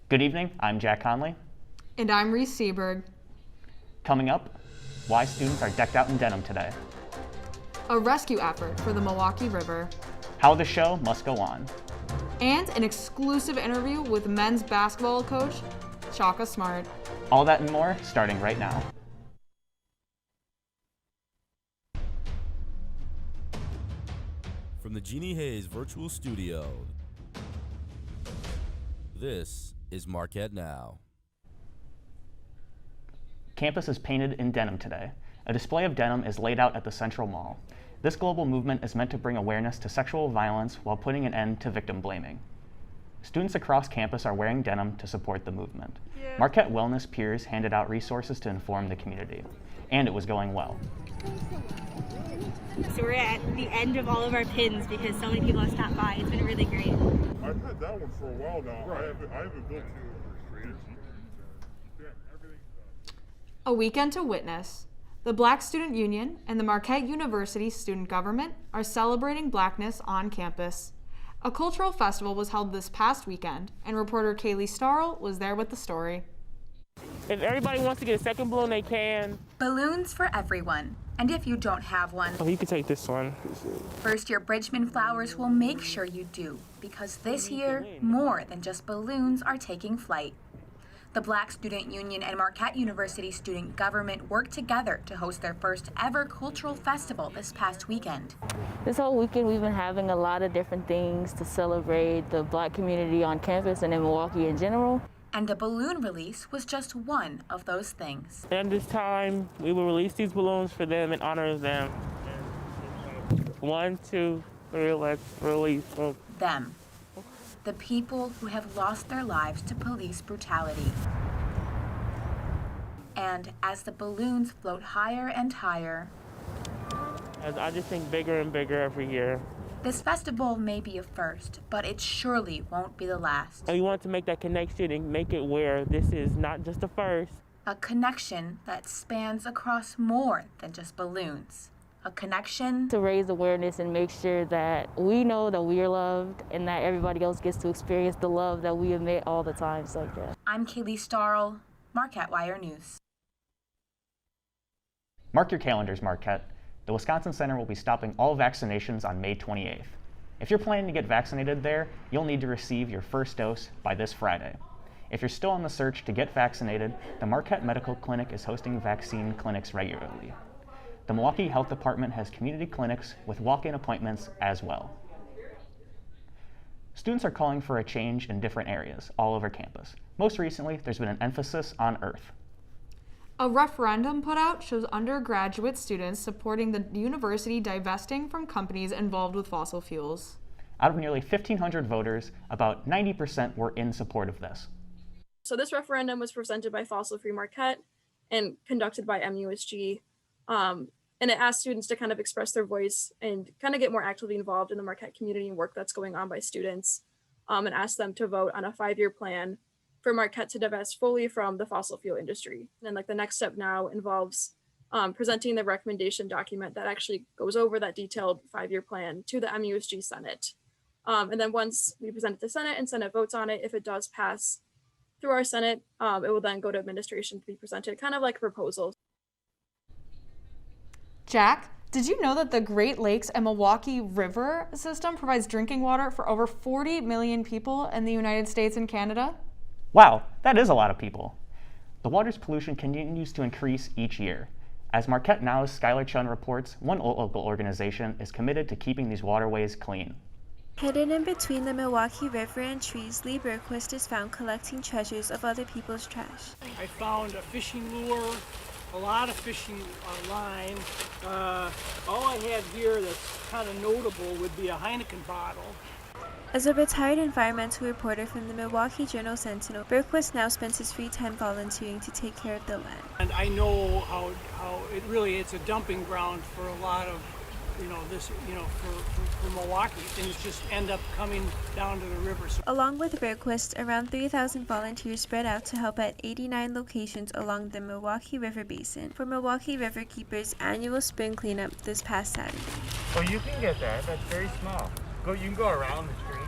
Good evening, I'm Jack Conley. And I'm Reese Seberg. Coming up, why students are decked out in denim today. A rescue effort for the Milwaukee River. How the show must go on. And an exclusive interview with men's basketball coach, Shaka Smart. All that and more starting right now. From the Jeannie Hayes Virtual Studio, this is Marquette Now. Campus is painted in denim today. A display of denim is laid out at the Central Mall. This global movement is meant to bring awareness to sexual violence while putting an end to victim blaming. Students across campus are wearing denim to support the movement. Marquette Wellness peers handed out resources to inform the community, and it was going well. So we're at the end of all of our pins because so many people have stopped by. It's been really great. I've had that one for a while now. Right. I haven't built A weekend to witness. The Black Student Union and the Marquette University Student Government are celebrating Blackness on campus. A cultural festival was held this past weekend, and reporter Kaylee Starl was there with the story. If everybody wants to get a second balloon, they can. Balloons for everyone. And if you don't have one, Oh, you can take this one. First Year Bridgman Flowers will make sure you do, because this year, more than just balloons are taking flight. The Black Student Union and Marquette University Student Government worked together to host their first ever cultural festival this past weekend. This whole weekend we've been having a lot of different things to celebrate the Black community on campus and in Milwaukee in general. And the balloon release was just one of those things. And this time, we will release these balloons for them in honor of them. 1, 2, 3, let's release them. Them. The people who have lost their lives to police brutality. And as the balloons float higher and higher, As I just think bigger and bigger every year. this festival may be a first, but it surely won't be the last. And we want to make that connection and make it where this is not just the first. A connection that spans across more than just balloons. A connection To raise awareness and make sure that we know that we are loved and that everybody else gets to experience the love that we emit all the time. So yeah. I'm Kaylee Starl, Marquette Wire News. Mark your calendars, Marquette. The Wisconsin Center will be stopping all vaccinations on May 28th. If you're planning to get vaccinated there, you'll need to receive your first dose by this Friday. If you're still on the search to get vaccinated, the Marquette Medical Clinic is hosting vaccine clinics regularly. The Milwaukee Health Department has community clinics with walk-in appointments as well. Students are calling for a change in different areas all over campus. Most recently, there's been an emphasis on Earth. A referendum put out shows undergraduate students supporting the university divesting from companies involved with fossil fuels. Out of nearly 1,500 voters, about 90% were in support of this. So this referendum was presented by Fossil Free Marquette and conducted by MUSG. And it asked students to kind of express their voice and kind of get more actively involved in the Marquette community and work that's going on by students, and ask them to vote on a 5-year plan for Marquette to divest fully from the fossil fuel industry. And like the next step now involves presenting the recommendation document that actually goes over that detailed 5-year plan to the MUSG Senate. And then once we present it to Senate and Senate votes on it, if it does pass through our Senate, it will then go to administration to be presented, kind of like a proposal. Jack, did you know that the Great Lakes and Milwaukee River system provides drinking water for over 40 million people in the United States and Canada? Wow, that is a lot of people. The water's pollution continues to increase each year. As Marquette Now's Skylar Chun reports, one local organization is committed to keeping these waterways clean. Hidden in between the Milwaukee River and trees, Lee Berquist is found collecting treasures of other people's trash. I found a fishing lure, a lot of fishing line. All I have here that's kind of notable would be a Heineken bottle. As a retired environmental reporter from the Milwaukee Journal-Sentinel, Berquist now spends his free time volunteering to take care of the land. And I know how it's a dumping ground for a lot of, for Milwaukee. Things just end up coming down to the river. Along with Berquist, around 3,000 volunteers spread out to help at 89 locations along the Milwaukee River Basin for Milwaukee Riverkeeper's annual spring cleanup this past Saturday. Oh, you can get that. That's very small. You can go around the tree.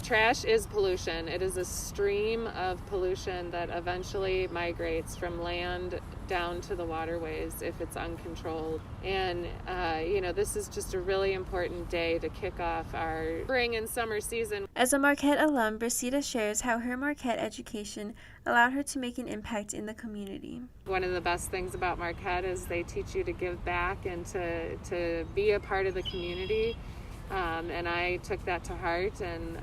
Trash is pollution. It is a stream of pollution that eventually migrates from land down to the waterways if it's uncontrolled. And, this is just a really important day to kick off our spring and summer season. As a Marquette alum, Brasida shares how her Marquette education allowed her to make an impact in the community. One of the best things about Marquette is they teach you to give back and to be a part of the community. And I took that to heart, and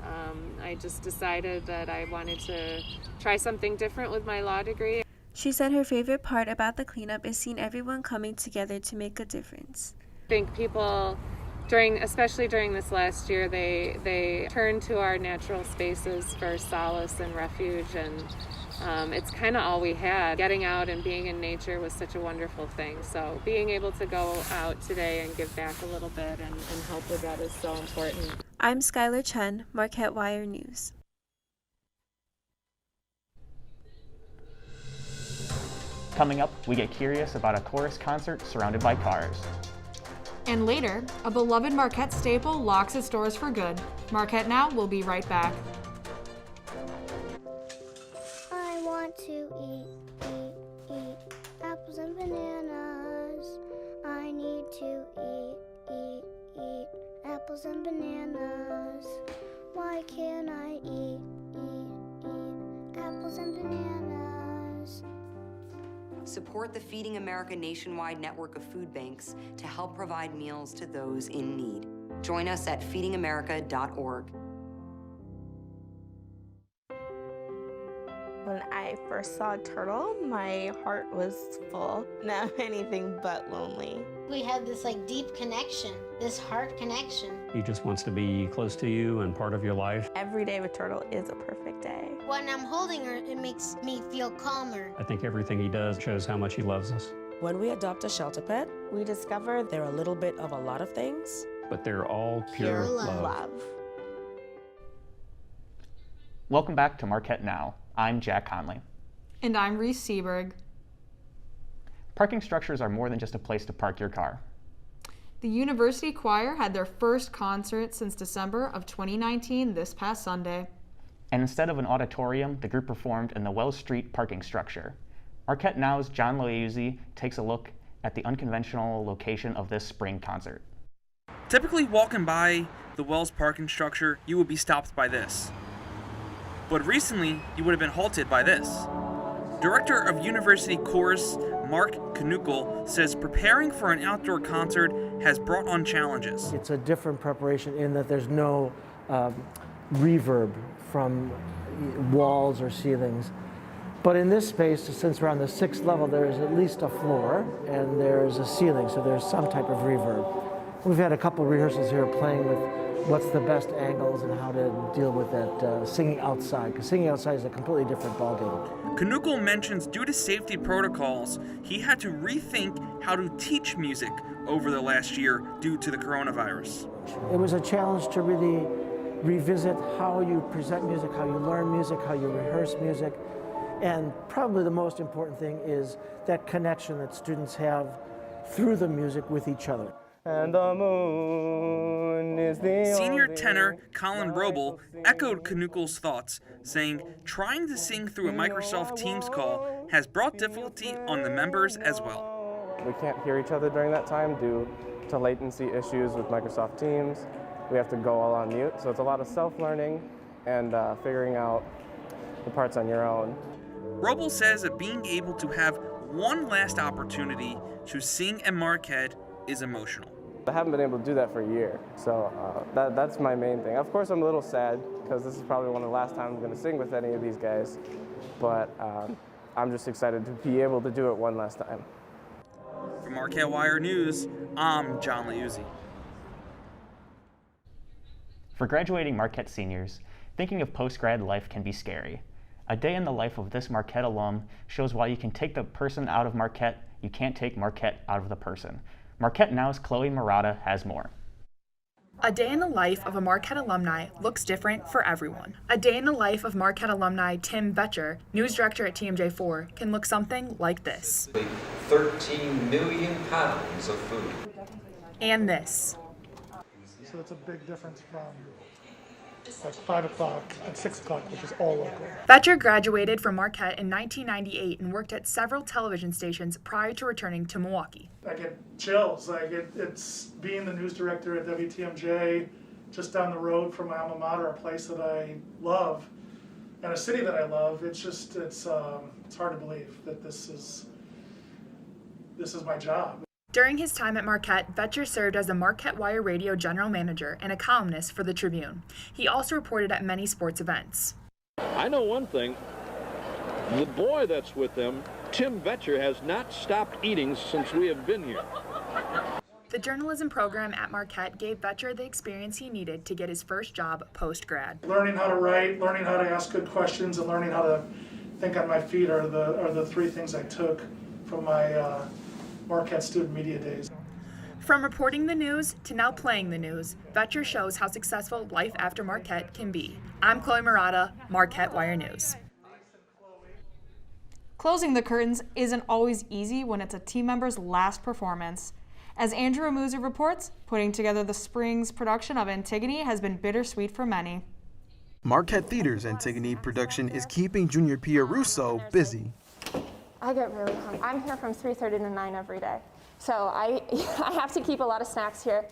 I just decided that I wanted to try something different with my law degree. She said her favorite part about the cleanup is seeing everyone coming together to make a difference. I think people, especially during this last year, they turned to our natural spaces for solace and refuge, and it's kind of all we had. Getting out and being in nature was such a wonderful thing. So being able to go out today and give back a little bit and help with that is so important. I'm Skylar Chen, Marquette Wire News. Coming up, we get curious about a chorus concert surrounded by cars. And later, a beloved Marquette staple locks its doors for good. Marquette Now will be right back. I want to eat apples and bananas. I need to eat apples and bananas. Why can't I eat apples and bananas? Support the Feeding America nationwide network of food banks to help provide meals to those in need. Join us at feedingamerica.org. When I first saw a turtle, my heart was full. Now I'm anything but lonely. We have this deep connection, this heart connection. He just wants to be close to you and part of your life. Every day with Turtle is a perfect day. When I'm holding her, it makes me feel calmer. I think everything he does shows how much he loves us. When we adopt a shelter pet, we discover they're a little bit of a lot of things. But they're all pure love. Welcome back to Marquette Now. I'm Jack Conley. And I'm Reese Seberg. Parking structures are more than just a place to park your car. The University Choir had their first concert since December of 2019 this past Sunday. And instead of an auditorium, the group performed in the Wells Street parking structure. Marquette Now's John Loiuzzi takes a look at the unconventional location of this spring concert. Typically walking by the Wells parking structure, you would be stopped by this. But recently, you would have been halted by this. Director of University Chorus, Mark Knuckle, says preparing for an outdoor concert has brought on challenges. It's a different preparation in that there's no reverb from walls or ceilings. But in this space, since we're on the 6th level, there is at least a floor and there's a ceiling, so there's some type of reverb. We've had a couple rehearsals here playing with what's the best angles and how to deal with that singing outside, because singing outside is a completely different ballgame. Knuckle mentions due to safety protocols, he had to rethink how to teach music over the last year due to the coronavirus. It was a challenge to really revisit how you present music, how you learn music, how you rehearse music, and probably the most important thing is that connection that students have through the music with each other. And the moon is the Senior tenor Colin Roble echoed Knuckle's thoughts, saying trying to sing through a Microsoft Teams call has brought difficulty on the members as well. We can't hear each other during that time due to latency issues with Microsoft Teams. We have to go all on mute, so it's a lot of self-learning and figuring out the parts on your own. Roble says that being able to have one last opportunity to sing at Marquette is emotional. I haven't been able to do that for a year, so that's my main thing. Of course, I'm a little sad because this is probably one of the last times I'm going to sing with any of these guys, but I'm just excited to be able to do it one last time. For Marquette Wire News, I'm John Loiuzzi. For graduating Marquette seniors, thinking of post-grad life can be scary. A day in the life of this Marquette alum shows why you can take the person out of Marquette, you can't take Marquette out of the person. Marquette Now's Chloe Murata has more. A day in the life of a Marquette alumni looks different for everyone. A day in the life of Marquette alumni Tim Vetcher, news director at TMJ4, can look something like this. 13 million pounds of food. And this. So it's a big difference from like 5 o'clock and 6 o'clock, which is all local. Vetcher graduated from Marquette in 1998 and worked at several television stations prior to returning to Milwaukee. I get chills. It's being the news director at WTMJ, just down the road from my alma mater, a place that I love, and a city that I love. It's hard to believe that this is my job. During his time at Marquette, Vetcher served as the Marquette Wire radio general manager and a columnist for the Tribune. He also reported at many sports events. I know one thing. The boy that's with them, Tim Vetcher, has not stopped eating since we have been here. The journalism program at Marquette gave Vetcher the experience he needed to get his first job post-grad. Learning how to write, learning how to ask good questions, and learning how to think on my feet are the three things I took from my Marquette student media days. From reporting the news to now playing the news, Vetcher shows how successful life after Marquette can be. I'm Chloe Murata, Marquette Wire News. Closing the curtains isn't always easy when it's a team member's last performance. As Andrew Amuzu reports, putting together the spring's production of Antigone has been bittersweet for many. Marquette Theater's Antigone production is keeping Junior Pia Russo busy. I get really hungry. I'm here from 3:30 to 9 every day. So I have to keep a lot of snacks here.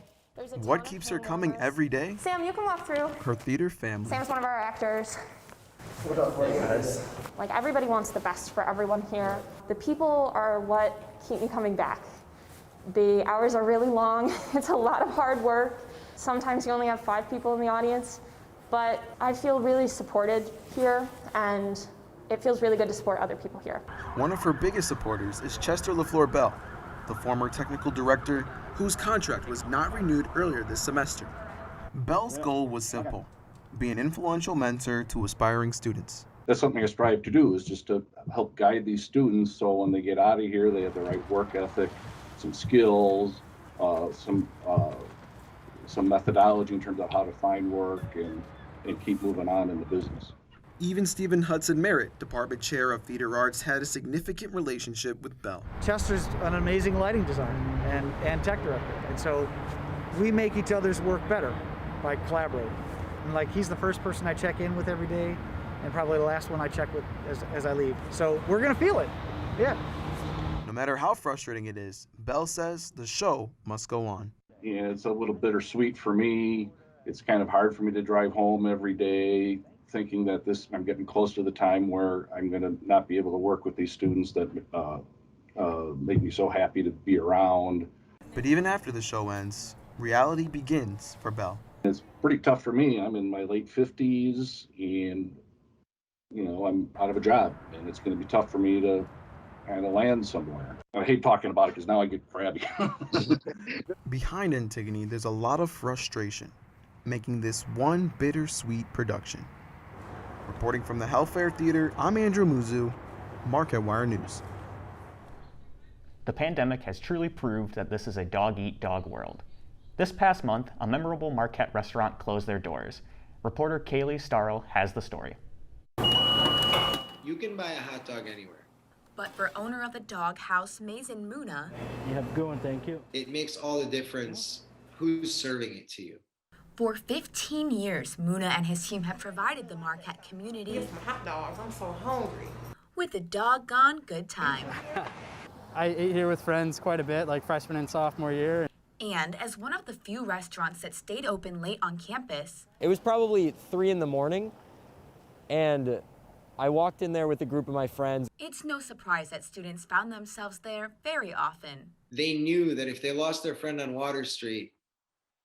What keeps her coming every day? Sam, you can walk through. Her theater family. Sam's one of our actors. What up, guys? Like, everybody wants the best for everyone here. The people are what keep me coming back. The hours are really long. It's a lot of hard work. Sometimes you only have 5 people in the audience, but I feel really supported here, and it feels really good to support other people here. One of her biggest supporters is Chester LaFleur Bell, the former technical director whose contract was not renewed earlier this semester. Bell's goal was simple: be an influential mentor to aspiring students. That's something I strive to do, is just to help guide these students so when they get out of here, they have the right work ethic, some skills, some methodology in terms of how to find work and keep moving on in the business. Even Stephen Hudson Merritt, Department Chair of Theater Arts, had a significant relationship with Bell. Chester's an amazing lighting designer and tech director, and so we make each other's work better by collaborating. And like, he's the first person I check in with every day, and probably the last one I check with as I leave. So we're gonna feel it, yeah. No matter how frustrating it is, Bell says the show must go on. Yeah, it's a little bittersweet for me. It's kind of hard for me to drive home every day thinking that I'm getting close to the time where I'm going to not be able to work with these students that make me so happy to be around. But even after the show ends, reality begins for Bell. It's pretty tough for me. I'm in my late 50s and, I'm out of a job, and it's going to be tough for me to kind of land somewhere. I hate talking about it because now I get crabby. Behind Antigone, there's a lot of frustration, making this one bittersweet production. Reporting from the Hellfire Theater, I'm Andrew Amuzu, Marquette Wire News. The pandemic has truly proved that this is a dog-eat-dog world. This past month, a memorable Marquette restaurant closed their doors. Reporter Kaylee Starl has the story. You can buy a hot dog anywhere. But for owner of the Dog House, Mason Muna, You have a good one, thank you. It makes all the difference who's serving it to you. for 15 years, Muna and his team have provided the Marquette community Hot dogs, I'm so hungry. with a doggone good time. I ate here with friends quite a bit, like freshman and sophomore year. And as one of the few restaurants that stayed open late on campus, It was probably 3 in the morning, and I walked in there with a group of my friends. it's no surprise that students found themselves there very often. They knew that if they lost their friend on Water Street,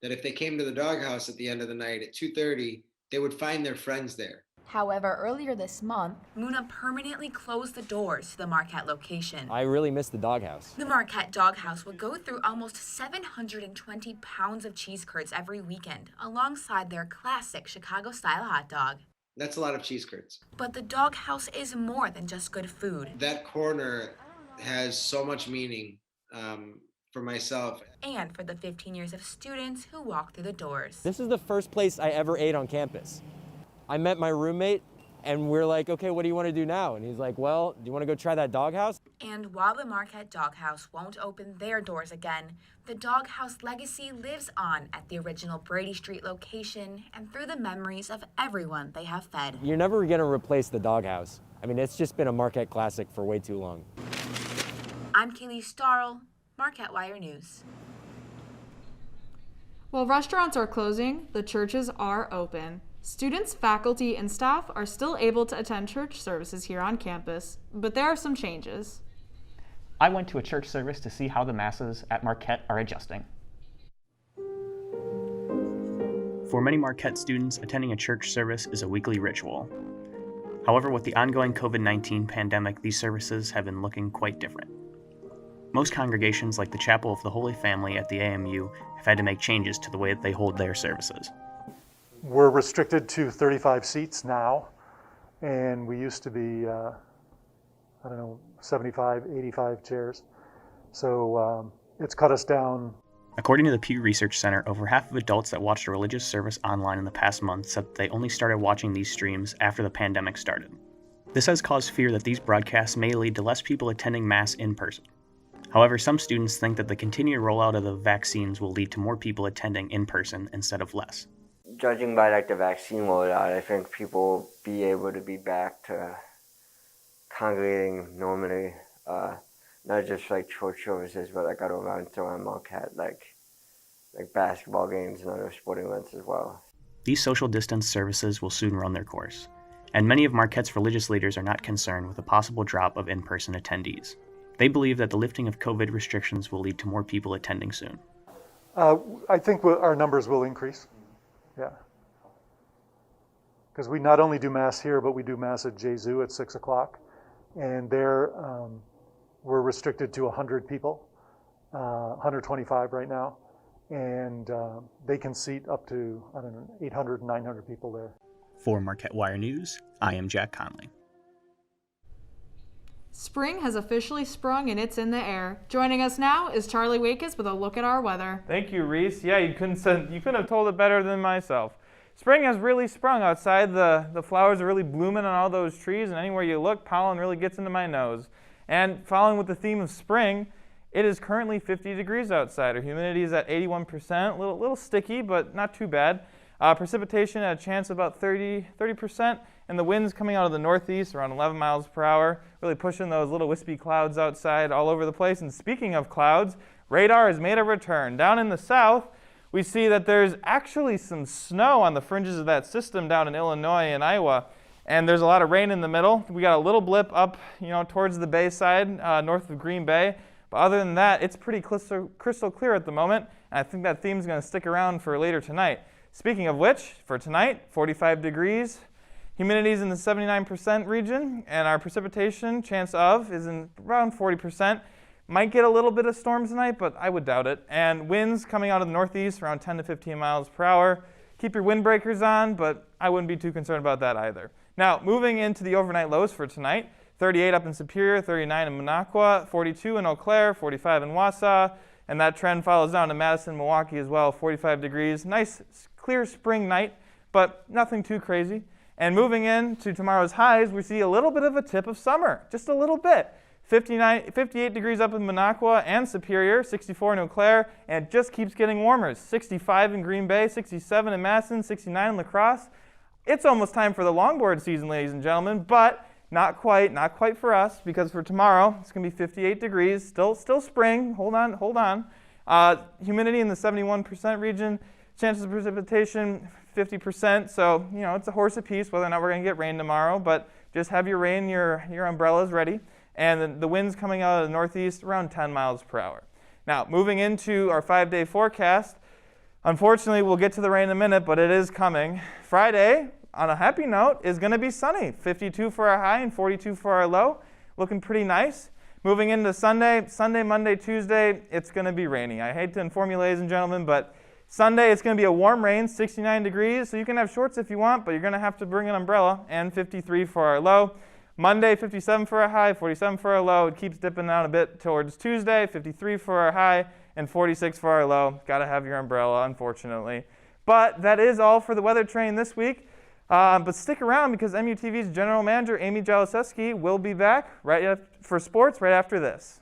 that if they came to the doghouse at the end of the night at 2:30, they would find their friends there. However, earlier this month, Muna permanently closed the doors to the Marquette location. I really missed the doghouse. The Marquette Doghouse would go through almost 720 pounds of cheese curds every weekend, alongside their classic Chicago-style hot dog. That's a lot of cheese curds. But the Doghouse is more than just good food. That corner has so much meaning for myself. And for the 15 years of students who walk through the doors. This is the first place I ever ate on campus. I met my roommate And we're like, okay, what do you want to do now? And he's like, well, do you want to go try that doghouse? And while the Marquette Doghouse won't open their doors again, the Doghouse legacy lives on at the original Brady Street location and through the memories of everyone they have fed. You're never going to replace the doghouse. I mean, it's just been a Marquette classic for way too long. I'm Kaylee Starl, Marquette Wire News. While restaurants are closing, the churches are open. Students, faculty, and staff are still able to attend church services here on campus, but there are some changes. I went to a church service to see how the masses at Marquette are adjusting. For many Marquette students, attending a church service is a weekly ritual. However, with the ongoing COVID-19 pandemic, these services have been looking quite different. Most congregations, like the Chapel of the Holy Family at the AMU, have had to make changes to the way that they hold their services. We're restricted to 35 seats now, and we used to be, 75, 85 chairs. So it's cut us down. According to the Pew Research Center, over half of adults that watched a religious service online in the past month said that they only started watching these streams after the pandemic started. This has caused fear that these broadcasts may lead to less people attending Mass in person. However, some students think that the continued rollout of the vaccines will lead to more people attending in person instead of less. Judging by the vaccine rollout, I think people will be able to be back to congregating normally, not just church services, but other events around Marquette, like basketball games and other sporting events as well. These social distance services will soon run their course, and many of Marquette's religious leaders are not concerned with a possible drop of in-person attendees. They believe that the lifting of COVID restrictions will lead to more people attending soon. I think our numbers will increase. Yeah. Because we not only do Mass here, but we do Mass at Jesu at 6 o'clock. And there we're restricted to 100 people, 125 right now. And they can seat up to, 800, 900 people there. For Marquette Wire News, I am Jack Conley. Spring has officially sprung and it's in the air. Joining us now is Charlie Wakes with a look at our weather. Thank you, Reese. Yeah, you couldn't have told it better than myself. Spring has really sprung outside. The flowers are really blooming on all those trees, and anywhere you look, pollen really gets into my nose. And following with the theme of spring, it is currently 50 degrees outside. Our humidity is at 81%, a little sticky, but not too bad. Precipitation at a chance of about 30%, and the winds coming out of the northeast around 11 miles per hour, really pushing those little wispy clouds outside all over the place. And speaking of clouds, radar has made a return. Down in the south, we see that there's actually some snow on the fringes of that system down in Illinois and Iowa, and there's a lot of rain in the middle. We got a little blip up, towards the bay side, north of Green Bay. But other than that, it's pretty crystal clear at the moment, and I think that theme's going to stick around for later tonight. Speaking of which, for tonight, 45 degrees. Humidity is in the 79% region, and our precipitation chance of is in around 40%. Might get a little bit of storms tonight, but I would doubt it. And winds coming out of the northeast around 10 to 15 miles per hour. Keep your windbreakers on, but I wouldn't be too concerned about that either. Now, moving into the overnight lows for tonight, 38 up in Superior, 39 in Minocqua, 42 in Eau Claire, 45 in Wausau, and that trend follows down to Madison, Milwaukee as well, 45 degrees. Nice, clear spring night, but nothing too crazy. And moving into tomorrow's highs, we see a little bit of a tip of summer, just a little bit. 58 degrees up in Minocqua and Superior, 64 in Eau Claire, and it just keeps getting warmer. 65 in Green Bay, 67 in Madison, 69 in La Crosse. It's almost time for the longboard season, ladies and gentlemen, but not quite for us, because for tomorrow, it's going to be 58 degrees, still spring, hold on. Humidity in the 71% region, chances of precipitation, 50%, so, it's a horse apiece whether or not we're going to get rain tomorrow, but just have your rain, your umbrellas ready. And the winds coming out of the northeast around 10 miles per hour. Now, moving into our 5-day forecast, unfortunately, we'll get to the rain in a minute, but it is coming. Friday, on a happy note, is going to be sunny. 52 for our high and 42 for our low. Looking pretty nice. Moving into Sunday, Monday, Tuesday, it's going to be rainy. I hate to inform you, ladies and gentlemen, but Sunday, it's going to be a warm rain, 69 degrees, so you can have shorts if you want, but you're going to have to bring an umbrella, and 53 for our low. Monday, 57 for our high, 47 for our low. It keeps dipping down a bit towards Tuesday, 53 for our high, and 46 for our low. Got to have your umbrella, unfortunately. But that is all for the weather train this week. But stick around because MUTV's general manager, Amy Jaloszewski, will be back for sports right after this.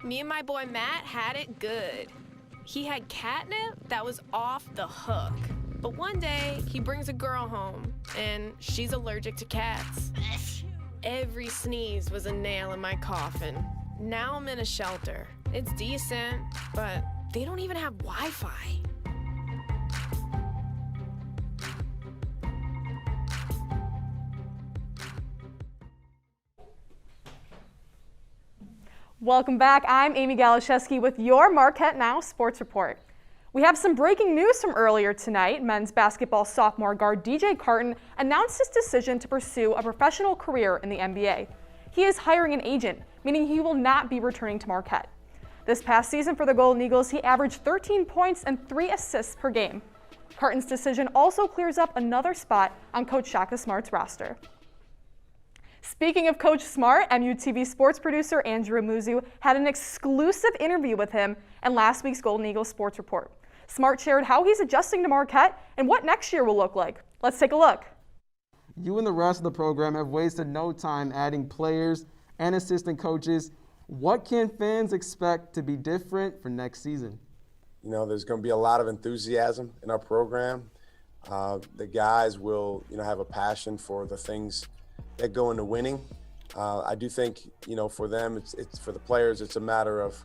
Me and my boy Matt had it good. He had catnip that was off the hook. But one day, he brings a girl home, and she's allergic to cats. Every sneeze was a nail in my coffin. Now I'm in a shelter. It's decent, but they don't even have Wi-Fi. Welcome back. I'm Amy Jaloszewski with your Marquette Now Sports Report. We have some breaking news from earlier tonight. Men's basketball sophomore guard DJ Carton announced his decision to pursue a professional career in the NBA. He is hiring an agent, meaning he will not be returning to Marquette. This past season for the Golden Eagles, he averaged 13 points and 3 assists per game. Carton's decision also clears up another spot on Coach Shaka Smart's roster. Speaking of Coach Smart, MUTV sports producer Andrew Amuzu had an exclusive interview with him in last week's Golden Eagles Sports Report. Smart shared how he's adjusting to Marquette and what next year will look like. Let's take a look. You and the rest of the program have wasted no time adding players and assistant coaches. What can fans expect to be different for next season? You know, there's going to be a lot of enthusiasm in our program. The guys will, have a passion for the things that go into winning. I do think, for them, it's for the players, it's a matter of,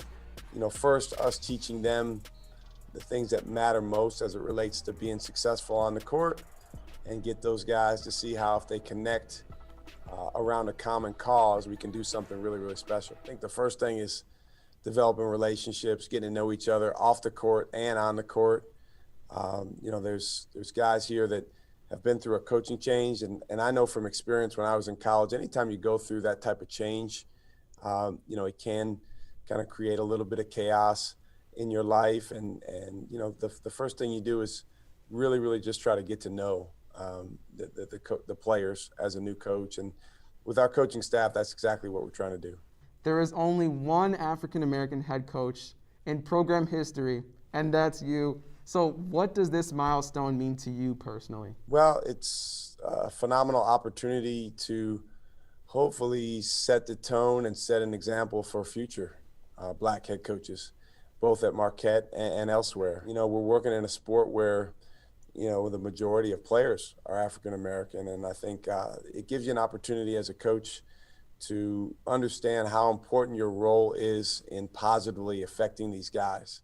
first us teaching them the things that matter most as it relates to being successful on the court, and get those guys to see how if they connect around a common cause, we can do something really, really special. I think the first thing is developing relationships, getting to know each other off the court and on the court. There's guys here that have been through a coaching change, and I know from experience when I was in college, anytime you go through that type of change, it can kind of create a little bit of chaos in your life, and the first thing you do is really, really just try to get to know the players as a new coach, and with our coaching staff, that's exactly what we're trying to do. There is only one African-American head coach in program history, and that's you. So what does this milestone mean to you personally? Well, it's a phenomenal opportunity to hopefully set the tone and set an example for future black head coaches, both at Marquette and elsewhere. We're working in a sport where, the majority of players are African American, and I think it gives you an opportunity as a coach to understand how important your role is in positively affecting these guys.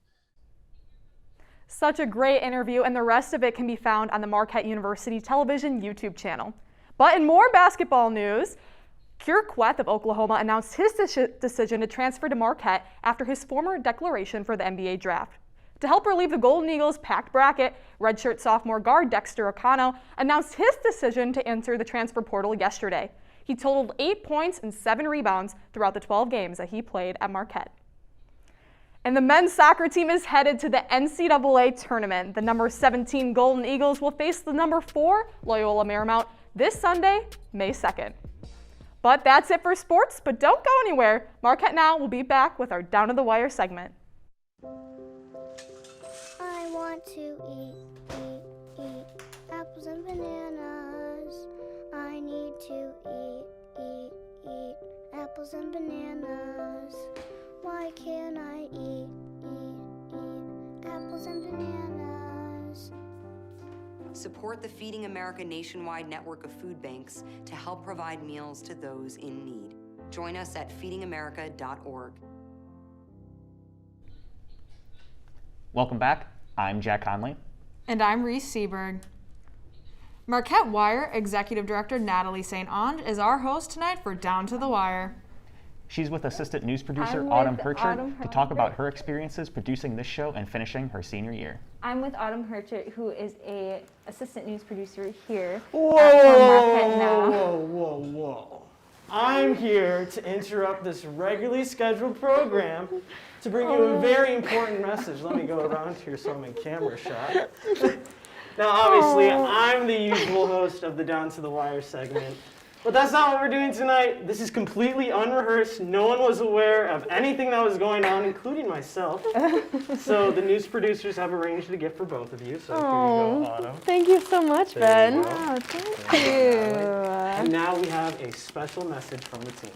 Such a great interview, and the rest of it can be found on the Marquette University television YouTube channel. But in more basketball news, Kure Kweth of Oklahoma announced his decision to transfer to Marquette after his former declaration for the NBA draft. To help relieve the Golden Eagles' packed bracket, redshirt sophomore guard Dexter O'Connell announced his decision to enter the transfer portal yesterday. He totaled 8 points and 7 rebounds throughout the 12 games that he played at Marquette. And the men's soccer team is headed to the NCAA tournament. The number 17 Golden Eagles will face the number 4 Loyola Marymount this Sunday, May 2nd. But that's it for sports, but don't go anywhere. Marquette Now will be back with our Down to the Wire segment. I want to eat apples and bananas. I need to eat apples and bananas. Why can't I eat apples and bananas? Support the Feeding America nationwide network of food banks to help provide meals to those in need. Join us at feedingamerica.org. Welcome back. I'm Jack Conley. And I'm Reese Seberg. Marquette Wire Executive Director Natalie St. Onge is our host tonight for Down to the Wire. She's with assistant news producer Autumn Herchert to talk about her experiences producing this show and finishing her senior year. I'm with Autumn Herchert, who is a assistant news producer here at Marquette Now. Whoa. I'm here to interrupt this regularly scheduled program to bring you a very important message. Let me go around here so I'm in camera shot. Now, obviously, I'm the usual host of the Down to the Wire segment. But that's not what we're doing tonight. This is completely unrehearsed. No one was aware of anything that was going on, including myself. So the news producers have arranged a gift for both of you. So here you go, Autumn. Thank you so much, Ben. Oh, thank you. And now we have a special message from the team.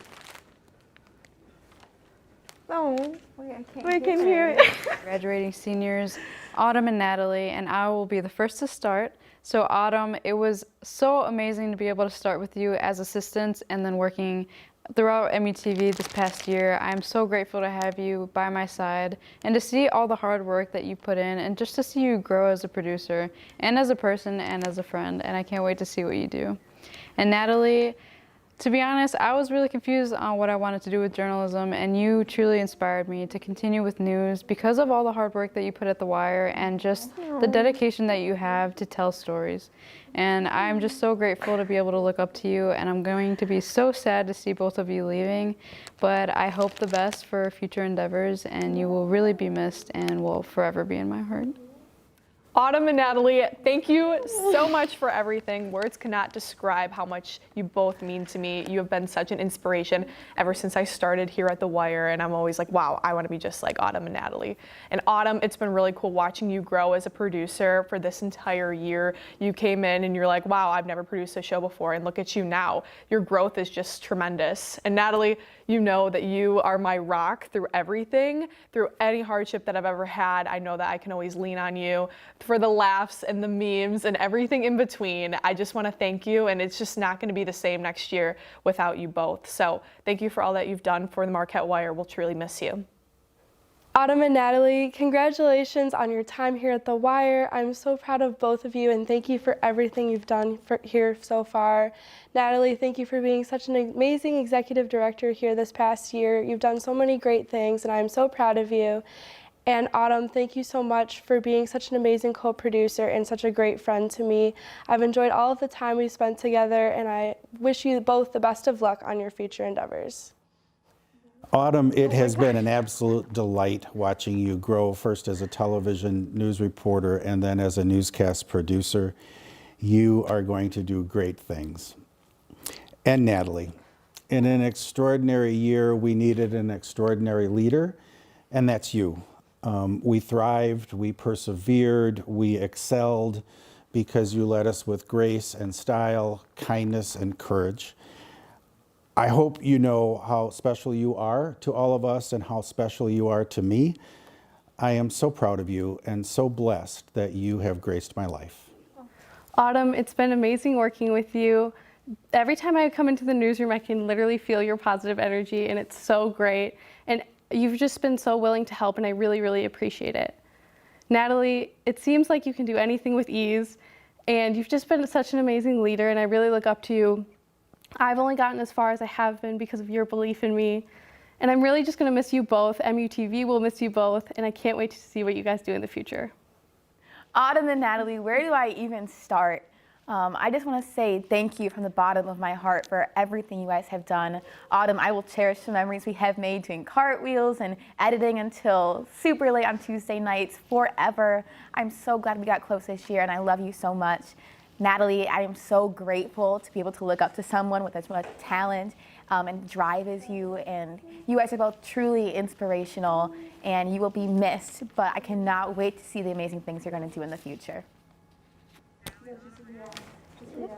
Oh, We can hear it. Graduating seniors, Autumn and Natalie, and I will be the first to start. So Autumn, it was so amazing to be able to start with you as assistants and then working throughout MUTV this past year. I'm so grateful to have you by my side and to see all the hard work that you put in and just to see you grow as a producer and as a person and as a friend, and I can't wait to see what you do. And Natalie, to be honest, I was really confused on what I wanted to do with journalism, and you truly inspired me to continue with news because of all the hard work that you put at The Wire and just the dedication that you have to tell stories. And I'm just so grateful to be able to look up to you, and I'm going to be so sad to see both of you leaving, but I hope the best for future endeavors, and you will really be missed and will forever be in my heart. Autumn and Natalie, thank you so much for everything. Words cannot describe how much you both mean to me. You have been such an inspiration ever since I started here at The Wire, and I'm always like, wow, I want to be just like Autumn and Natalie. And Autumn, it's been really cool watching you grow as a producer for this entire year. You came in and you're like, wow, I've never produced a show before, and look at you now. Your growth is just tremendous. And Natalie, you know that you are my rock through everything, through any hardship that I've ever had. I know that I can always lean on you for the laughs and the memes and everything in between. I just want to thank you, and it's just not going to be the same next year without you both. So thank you for all that you've done for the Marquette Wire. We'll truly miss you. Autumn and Natalie, congratulations on your time here at The Wire. I'm so proud of both of you, and thank you for everything you've done here so far. Natalie, thank you for being such an amazing executive director here this past year. You've done so many great things, and I'm so proud of you. And Autumn, thank you so much for being such an amazing co-producer and such a great friend to me. I've enjoyed all of the time we've spent together, and I wish you both the best of luck on your future endeavors. Autumn, it has been an absolute delight watching you grow, first as a television news reporter and then as a newscast producer. You are going to do great things. And Natalie, in an extraordinary year, we needed an extraordinary leader, and that's you. We thrived, we persevered, we excelled because you led us with grace and style, kindness and courage. I hope you know how special you are to all of us and how special you are to me. I am so proud of you and so blessed that you have graced my life. Autumn, it's been amazing working with you. Every time I come into the newsroom, I can literally feel your positive energy, and it's so great. And you've just been so willing to help, and I really, really appreciate it. Natalie, it seems like you can do anything with ease, and you've just been such an amazing leader, and I really look up to you. I've only gotten as far as I have been because of your belief in me, and I'm really just going to miss you both. MUTV will miss you both, and I can't wait to see what you guys do in the future. Autumn and Natalie, where do I even start? I just want to say thank you from the bottom of my heart for everything you guys have done. Autumn, I will cherish the memories we have made doing cartwheels and editing until super late on Tuesday nights forever. I'm so glad we got close this year, and I love you so much. Natalie, I am so grateful to be able to look up to someone with as much talent and drive as you, and you guys are both truly inspirational, and you will be missed, but I cannot wait to see the amazing things you're going to do in the future.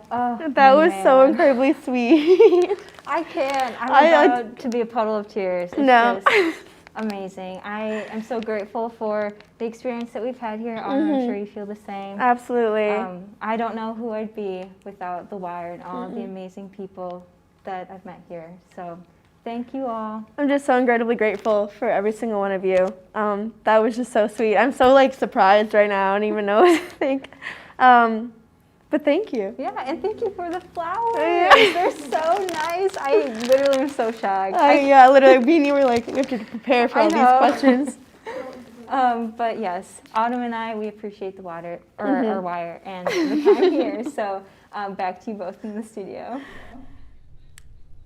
That was so incredibly sweet. I can't. I'm about to be a puddle of tears. It's just amazing. I am so grateful for the experience that we've had here. Autumn, I'm sure you feel the same. Absolutely. I don't know who I'd be without The Wire and all of the amazing people that I've met here. So thank you all. I'm just so incredibly grateful for every single one of you. That was just so sweet. I'm so surprised right now. I don't even know what to think. But thank you. Yeah, and thank you for the flowers. Yeah. They're so nice. I literally am so shocked. Yeah, literally, me and you were like, we have to prepare for all these questions. But yes, Autumn and I, we appreciate the water, or our Wire, and the time here. So back to you both in the studio.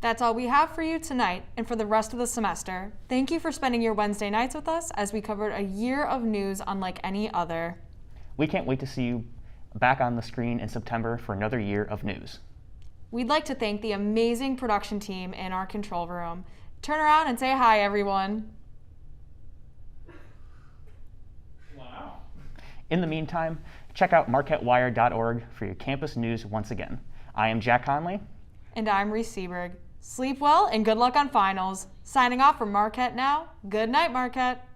That's all we have for you tonight and for the rest of the semester. Thank you for spending your Wednesday nights with us as we covered a year of news unlike any other. We can't wait to see you back on the screen in September for another year of news. We'd like to thank the amazing production team in our control room. Turn around and say hi, everyone. Wow. In the meantime, check out marquettewire.org for your campus news once again. I am Jack Conley. And I'm Reese Seberg. Sleep well and good luck on finals. Signing off from Marquette Now. Good night, Marquette.